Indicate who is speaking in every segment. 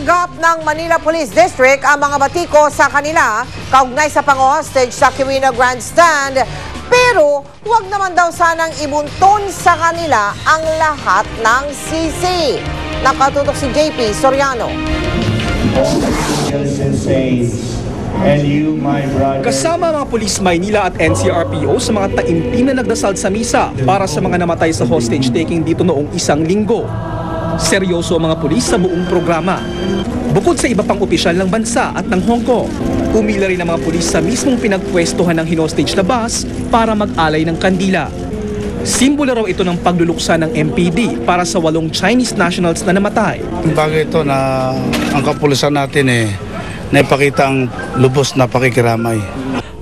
Speaker 1: Tinanggap ng Manila Police District ang mga batiko sa kanila kaugnay sa pang-hostage sa Quirino Grandstand. Pero huwag naman daw sanang ibunton sa kanila ang lahat ng sisi. Nakatutok si JP Soriano.
Speaker 2: Kasama mga Pulis Maynila at NCRPO sa mga taimtim na nagdasal sa misa para sa mga namatay sa hostage taking dito noong isang linggo. Seryoso ang mga pulis sa buong programa. Bukod sa iba pang opisyal ng bansa at ng Hong Kong, pumila rin ang mga pulis sa mismong pinagpwestuhan ng hinostage na bus para mag-alay ng kandila. Simbolo raw ito ng pagluluksa ng MPD para sa 8 Chinese nationals na namatay.
Speaker 3: Bagay ito na ang kapulisan natin naipakita ang lubos na pakikiramay.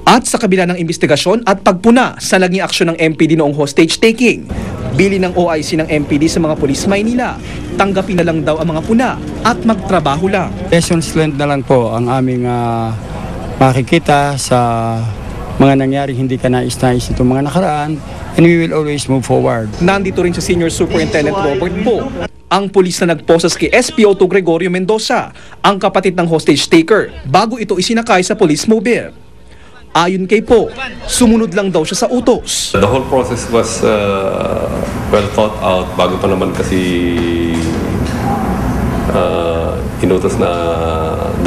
Speaker 2: At sa kabila ng investigasyon at pagpuna sa naging aksyon ng MPD noong hostage taking, bili ng OIC ng MPD sa mga pulis Maynila, tanggapin na lang daw ang mga puna at magtrabaho lang.
Speaker 4: Lessons learned na lang po ang aming makikita sa mga nangyaring hindi ka nais-nais itong mga nakaraan, and we will always move forward.
Speaker 2: Nandito rin si Senior Superintendent Robert Po, ang pulis na nagposas kay SPO2 Gregorio Mendoza, ang kapatid ng hostage taker, bago ito isinakay sa police mobile. Ayon kay Po, sumunod lang daw siya sa utos.
Speaker 5: The whole process was well thought out bago pa naman kasi inutos na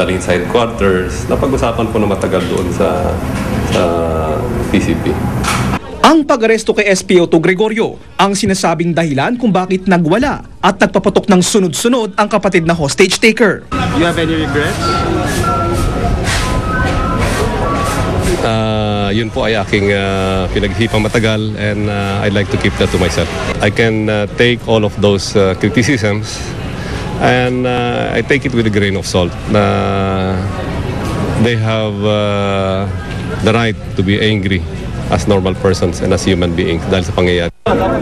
Speaker 5: dalhin sa headquarters. Napag-usapan po na matagal doon sa PCP.
Speaker 2: Ang pag-aresto kay SPO2 Gregorio ang sinasabing dahilan kung bakit nagwala at nagpapatok ng sunod-sunod ang kapatid na hostage taker.
Speaker 4: Do you have any regrets?
Speaker 5: Yun po ay aking pinaghipang matagal, and I'd like to keep that to myself. I can take all of those criticisms and I take it with a grain of salt na they have the right to be angry as normal persons and as human beings dahil sa pangyayari.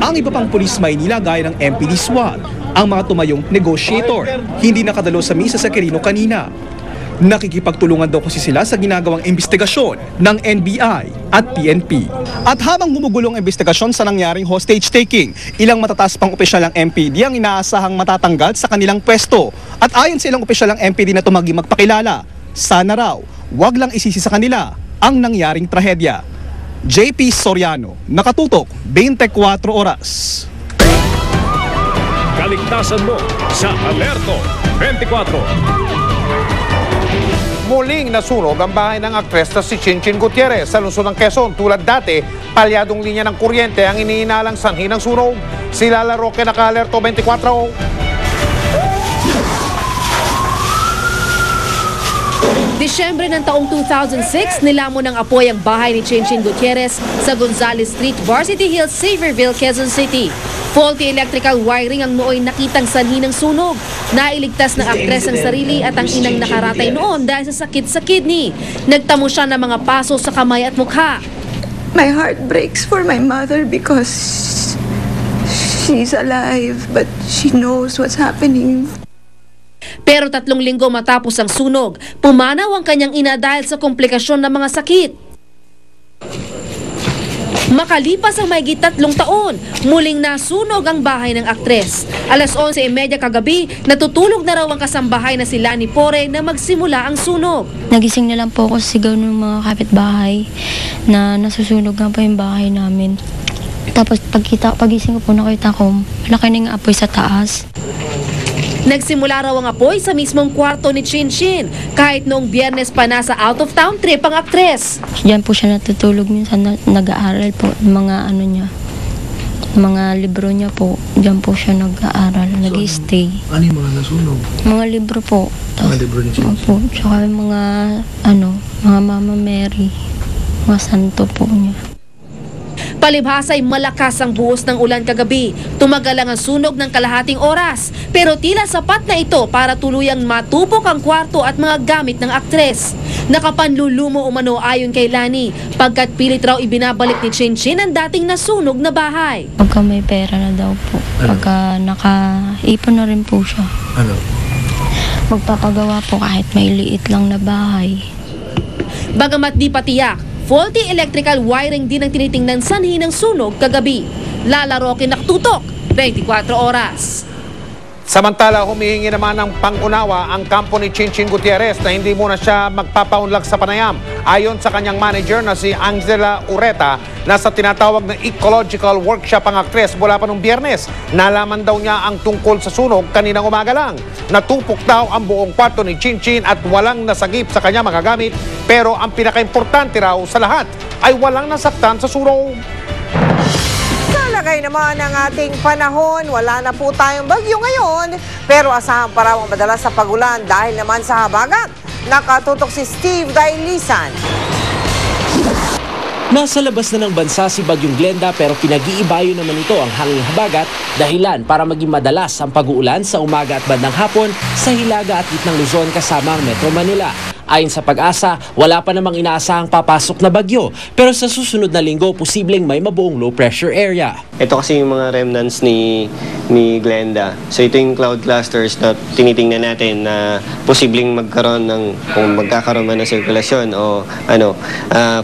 Speaker 2: Ang iba pang pulis Maynila gaya ng MPD SWAT, ang mga tumayong negotiator, hindi nakadalo sa misa sa Quirino kanina. Nakikipagtulungan daw kasi sila sa ginagawang investigasyon ng NBI at PNP. At habang gumugulo ang investigasyon sa nangyaring hostage taking, ilang matataas pang opisyal ng MPD ang inaasahang matatanggal sa kanilang pwesto. At ayon sa ilang opisyal ng MPD na tumagi magpakilala, sana raw wag lang isisi sa kanila ang nangyaring trahedya. JP Soriano, Nakatutok, 24 Oras.
Speaker 6: Kaligtasan mo sa Alerto 24.
Speaker 7: Muling nasunog ang bahay ng aktres na si Chinchin Gutierrez sa lungsod ng Quezon. Tulad dati, palyadong linya ng kuryente ang iniinalang sanhi ng sunog. Si Lala Roque, Naka-Alerto 24.
Speaker 8: Disyembre ng taong 2006, nilamon ng apoy ang bahay ni Chinchin Gutierrez sa Gonzales Street, Varsity Hills, Xavierville, Quezon City. Faulty electrical wiring ang nooy nakitang sanhi ng sunog. Nailigtas ng aktres ang sarili at ang inang nakaratay noon dahil sa sakit sa kidney. Nagtamo siya ng mga paso sa kamay at mukha.
Speaker 9: My heart breaks for my mother because she's alive, but she knows what's happening.
Speaker 8: Pero 3 linggo matapos ang sunog, pumanaw ang kanyang ina dahil sa komplikasyon ng mga sakit. Makalipas ang mahigit 3 taon, muling nasunog ang bahay ng aktres. Alas 11:30 kagabi, natutulog na raw ang kasambahay na si Lani Pore na magsimula ang sunog.
Speaker 10: Nagising na lang po ako sigaw ng mga kapitbahay na nasusunog nga po yung bahay namin. Tapos pagising ko po nakita ko, malaki na yung apoy sa taas.
Speaker 8: Nagsimula raw ang apoy sa mismong kwarto ni Chinchin, kahit noong Biyernes pa nasa out-of-town trip ang aktres.
Speaker 10: Diyan po siya natutulog minsan, nag-aaral po ng mga niya, mga libro niya po. Diyan po siya nag-aaral, nag-stay.
Speaker 11: Ano yung mga nasunog?
Speaker 10: Mga libro po.
Speaker 11: Mga libro ni Chinchin?
Speaker 10: Opo, tsaka mga mga Mama Mary, mga santo po niya.
Speaker 8: Palibhas ay malakas ang buhos ng ulan kagabi. Tumagal lang ang sunog ng kalahating oras. Pero tila sapat na ito para tuluyang matupok ang kwarto at mga gamit ng aktres. Nakapanlulumo umano ayon kay Lani, pagkat pilit raw ibinabalik ni Chinchin ang dating nasunog na bahay.
Speaker 10: Pagka may pera na daw po, pagka nakaipon na rin po siya.
Speaker 11: Ano?
Speaker 10: Magpapagawa po kahit may liit lang na bahay.
Speaker 8: Bagamat di patiyak, faulty electrical wiring din ang tinitingnan sanhi ng sunog kagabi. Lala Roque, Nakatutok, 24 Oras.
Speaker 7: Samantala, humihingi naman ng pangunawa ang kampo ni Chinchin Gutierrez na hindi muna siya magpapaunlak sa panayam. Ayon sa kanyang manager na si Angela Ureta, nasa tinatawag na ecological workshop ang aktres mula pa nung Biyernes. Nalaman daw niya ang tungkol sa sunog kaninang umaga lang. Natupok daw ang buong kwarto ni Chinchin at walang nasagip sa kanya mga gamit. Pero ang pinakaimportante raw sa lahat ay walang nasaktan sa sunog.
Speaker 1: Lagay naman ng ating panahon, wala na po tayong bagyo ngayon, pero asahan pa raw ang madalas sa pagulan dahil naman sa habagat. Nakatutok si Steve Dailisan.
Speaker 12: Nasa labas na ng bansa si Bagyong Glenda pero pinag-iibayo naman ito ang hanging habagat dahilan para maging madalas ang pag-uulan sa umaga at bandang hapon sa Hilaga at gitnang Luzon kasama ang Metro Manila. Ayon sa Pag-asa, wala pa namang inaasahang papasok na bagyo pero sa susunod na linggo posibleng may mabuong low pressure area.
Speaker 13: Ito kasi yung mga remnants ni Glenda. So ito yung cloud clusters na tinitingnan natin na posibleng magkaroon ng, kung magkakaroon man ng sirkulasyon o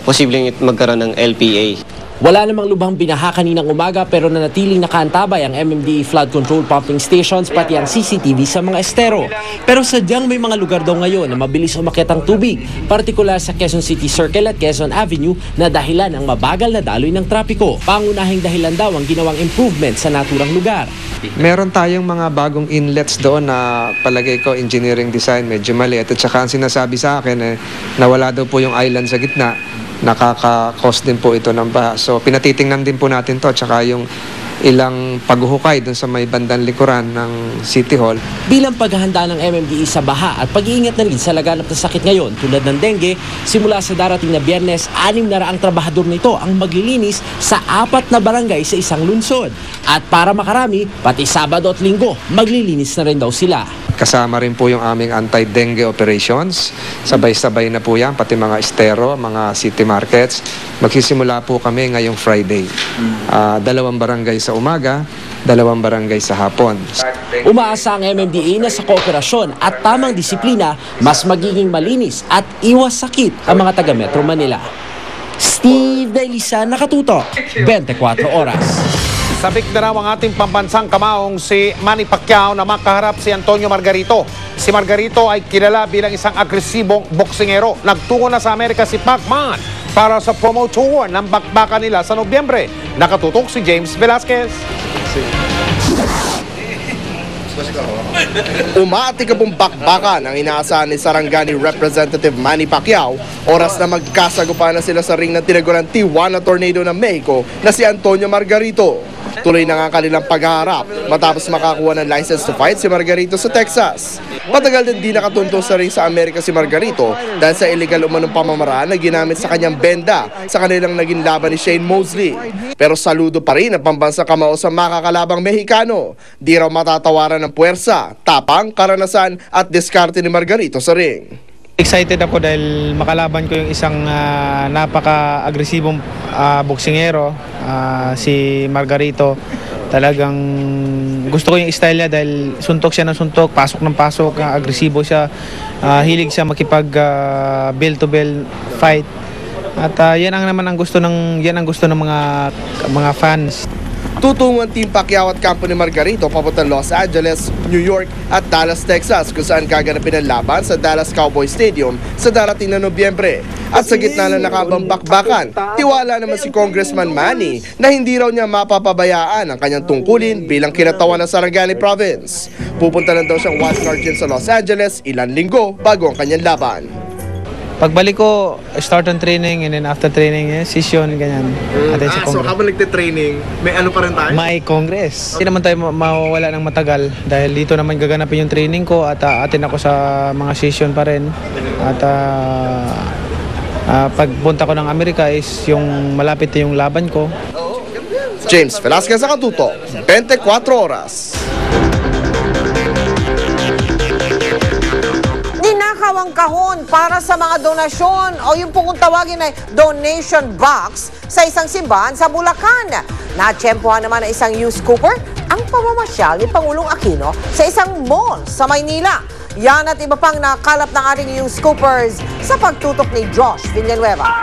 Speaker 13: posibleng magkaroon ng LPA.
Speaker 12: Wala namang lubhang binaha kaninang umaga pero nanatiling nakaantabay ang MMDA flood control pumping stations pati ang CCTV sa mga estero. Pero sadyang may mga lugar daw ngayon na mabilis umakyat ang tubig, partikular sa Quezon City Circle at Quezon Avenue na dahilan ang mabagal na daloy ng trapiko. Pangunahing dahilan daw ang ginawang improvement sa naturang lugar.
Speaker 14: Meron tayong mga bagong inlets doon na palagay ko engineering design medyo maliit at saka ang sinasabi sa akin na wala daw po yung island sa gitna. Nakaka-cause din po ito ng baha. So pinatitingnan din po natin to tsaka yung ilang paghuhukay dun sa may bandang likuran ng City Hall.
Speaker 12: Bilang paghahanda ng MMDA sa baha at pag-iingat na rin sa laganap na sakit ngayon tulad ng dengue, simula sa darating na Biyernes, 600 trabahador nito ang maglilinis sa 4 na barangay sa isang lungsod. At para makarami, pati Sabado at Linggo, maglilinis na rin daw sila.
Speaker 14: Kasama rin po yung aming anti-dengue operations. Sabay-sabay na po yan, pati mga estero, mga city markets. Magsisimula po kami ngayong Friday. 2 barangay sa umaga, 2 barangay sa hapon.
Speaker 12: Umaasa ang MMDA na sa kooperasyon at tamang disiplina, mas magiging malinis at iwas sakit ang mga taga Metro Manila. Steve Dailisan, nakatutok, 24 oras.
Speaker 7: Sabik na raw ang ating pambansang kamaong si Manny Pacquiao na makaharap si Antonio Margarito. Si Margarito ay kilala bilang isang agresibong boksingero. Nagtungo na sa Amerika si Pacman para sa promo tour ng bakbakan nila sa Nobyembre. Nakatutok si James Velasquez.
Speaker 15: Umati ka pong bakbakan ang inaasahan ni Sarangani Representative Manny Pacquiao oras na magkasagupan na sila sa ring ng tinagulang Tijuana Tornado ng Mexico na si Antonio Margarito. Tuloy na nga kanilang paghaharap matapos makakuha ng license to fight si Margarito sa Texas. Matagal din di nakatuntong sa ring sa Amerika si Margarito dahil sa illegal umanong pamamaraan na ginamit sa kanyang benda sa kanilang naging laban ni Shane Mosley. Pero saludo pa rin ang pambansang kamao sa makakalabang Mexicano. Di raw matatawaran ng puwersa, tapang, karanasan at diskarte ni Margarito sa ring.
Speaker 16: Excited ako dahil makalaban ko yung isang napaka-agresibong boksingero, si Margarito. Talagang gusto ko yung style niya dahil suntok siya ng suntok, pasok ng pasok, agresibo siya. Hilig siya makipag bell to bell fight. At yan ang gusto ng mga fans.
Speaker 15: Tutungo ang Team Pacquiao at kampo ni Margarito papuntang Los Angeles, New York at Dallas, Texas kung saan gaganapin ang laban sa Dallas Cowboy Stadium sa darating na Nobyembre. At sa gitna ng nakabang bakbakan, tiwala naman si Congressman Manny na hindi raw niya mapapabayaan ang kanyang tungkulin bilang kinatawan ng Sarangani Province. Pupunta lang daw siyang wildcard sa Los Angeles ilang linggo bago ang kanyang laban.
Speaker 16: Pagbalik ko, start on training and then after training, session, ganyan.
Speaker 15: So habang nagte-training, may ano pa rin tayo?
Speaker 16: May Congress. Hindi naman tayo mawawala ng matagal dahil dito naman gaganapin yung training ko at atin ako sa mga session pa rin. At pagpunta ko ng Amerika is yung malapit na yung laban ko.
Speaker 15: James Velasquez sa Katuto, 24 oras.
Speaker 1: Ninakawang kahon para sa mga donasyon o yung pong tawagin ay donation box sa isang simbahan sa Bulacan. Natsyempohan naman ng isang news scooper ang pamamasyal ni Pangulong Aquino sa isang mall sa Maynila. Yan at iba pang nakalap ng ating news scoopers sa pagtutok ni Josh Villanueva.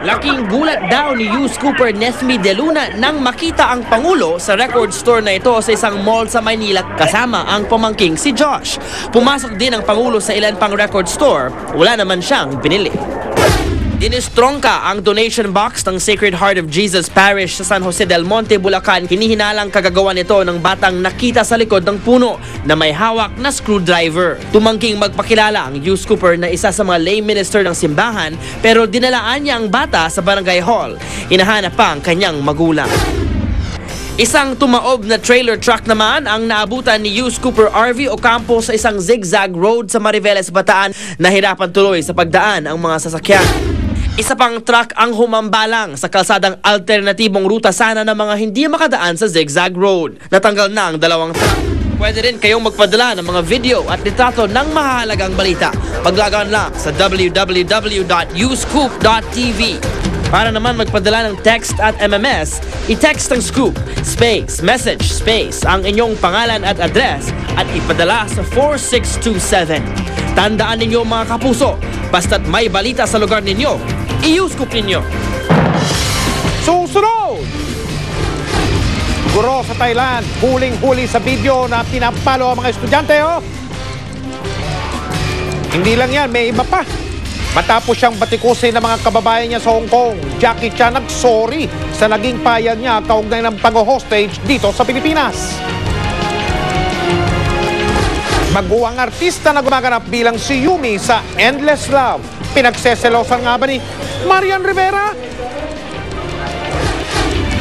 Speaker 12: Laking gulat daw ni Yus Cooper Nesmi de Luna nang makita ang Pangulo sa record store na ito sa isang mall sa Maynila kasama ang pamangking si Josh. Pumasok din ang Pangulo sa ilan pang record store, wala naman siyang binili. Dinistrongka ang donation box ng Sacred Heart of Jesus Parish sa San Jose del Monte, Bulacan. Hinihinalang kagagawa nito ng batang nakita sa likod ng puno na may hawak na screwdriver. Tumangking magpakilala ang Yus Cooper na isa sa mga lay minister ng simbahan, pero dinalaan niya ang bata sa barangay hall. Hinahanap pa ang kanyang magulang. Isang tumaob na trailer truck naman ang naabutan ni Yus Cooper RV Ocampo sa isang zigzag road sa Mariveles, Bataan. Nahirapan tuloy sa pagdaan ang mga sasakyan. Isa pang truck ang humambalang sa kalsadang alternatibong ruta sana ng mga hindi makadaan sa zigzag road. Natanggal na ang dalawang truck. Pwede rin kayong magpadala ng mga video at litrato ng mahalagang balita. Paglagan lang sa www.uscoop.tv. Para naman magpadala ng text at MMS, i-text ang scoop, space, message, space, ang inyong pangalan at address at ipadala sa 4627. Tandaan ninyo mga kapuso, basta't may balita sa lugar ninyo, i-uscoop ninyo.
Speaker 7: Susunod! Guro sa Thailand, huling-huli sa video na pinapalo ang mga estudyante, oh. Hindi lang yan, may iba pa. Matapos siyang batikusin ng mga kababayan niya sa Hong Kong, Jackie Chan nag-sorry sa naging payag niya kaugnay ng pag-hostage dito sa Pilipinas. Baguang artista na gumaganap bilang si Yumi sa Endless Love. Pinagseselosan nga ba ni Marian Rivera?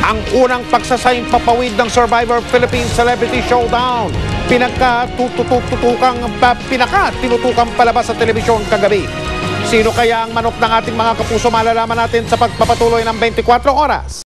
Speaker 7: Ang unang pagsasayang papawid ng Survivor Philippines Celebrity Showdown. Pinaka-tinutukang palabas sa telebisyon kagabi. Sino kaya ang manok ng ating mga kapuso? Malalaman natin sa pagpapatuloy ng 24 oras.